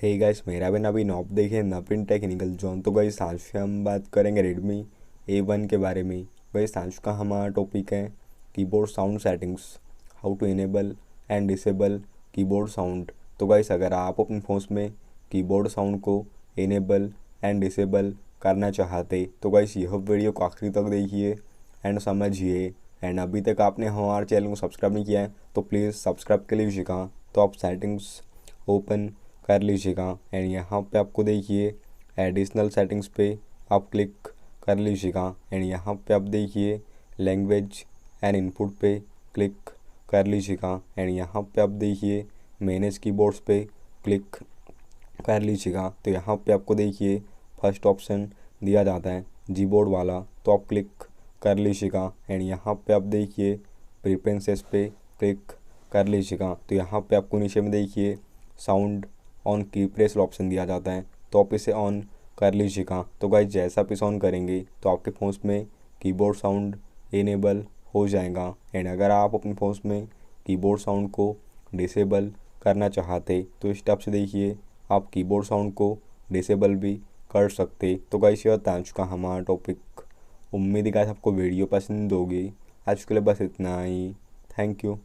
Hey guys, मेरा भी नवीन आप देखें नवीन टेक्निकल जोन। तो गाइस आज से हम बात करेंगे रेडमी A1 के बारे में। गाइस आज का हमारा टॉपिक है keyboard sound settings, how to enable and disable keyboard sound. तो गाइस अगर आप अपने फ़ोन में कीबोर्ड साउंड को इनेबल एंड डिसेबल करना चाहते तो गाइस यह वीडियो को आखिरी तक देखिए एंड समझिए। एंड अभी तक आपने हमारे चैनल को सब्सक्राइब नहीं किया है तो प्लीज़ सब्सक्राइब कर लीजिएगा। तो आप सेटिंग्स ओपन कर लीजिएगा एंड यहाँ पे आपको देखिए एडिशनल सेटिंग्स पे आप क्लिक कर लीजिएगा एंड यहाँ पे आप देखिए लैंग्वेज एंड इनपुट पे क्लिक कर लीजिएगा एंड यहाँ पे आप देखिए मैनेज कीबोर्ड्स पे क्लिक कर लीजिएगा। तो यहाँ पे आपको देखिए फर्स्ट ऑप्शन दिया जाता है जीबोर्ड वाला, तो आप क्लिक कर लीजिएगा एंड यहाँ पे आप देखिए प्रेफरेंसेस पे क्लिक कर लीजिएगा। तो यहाँ पे आपको नीचे में देखिए साउंड ऑन की प्रेस ऑप्शन दिया जाता है, तो आप इसे ऑन कर लीजिएगा। तो गाइस जैसा आप इसे ऑन करेंगे तो आपके फ़ोन में कीबोर्ड साउंड इनेबल हो जाएगा। एंड अगर आप अपने फ़ोन में कीबोर्ड साउंड को डिसेबल करना चाहते तो इस टाइप से देखिए आप कीबोर्ड साउंड को डिसेबल भी कर सकते। तो गाइस यह था आज का हमारा टॉपिक। उम्मीद है गाइस आपको वीडियो पसंद होगी। आज के लिए बस इतना ही। Thank you.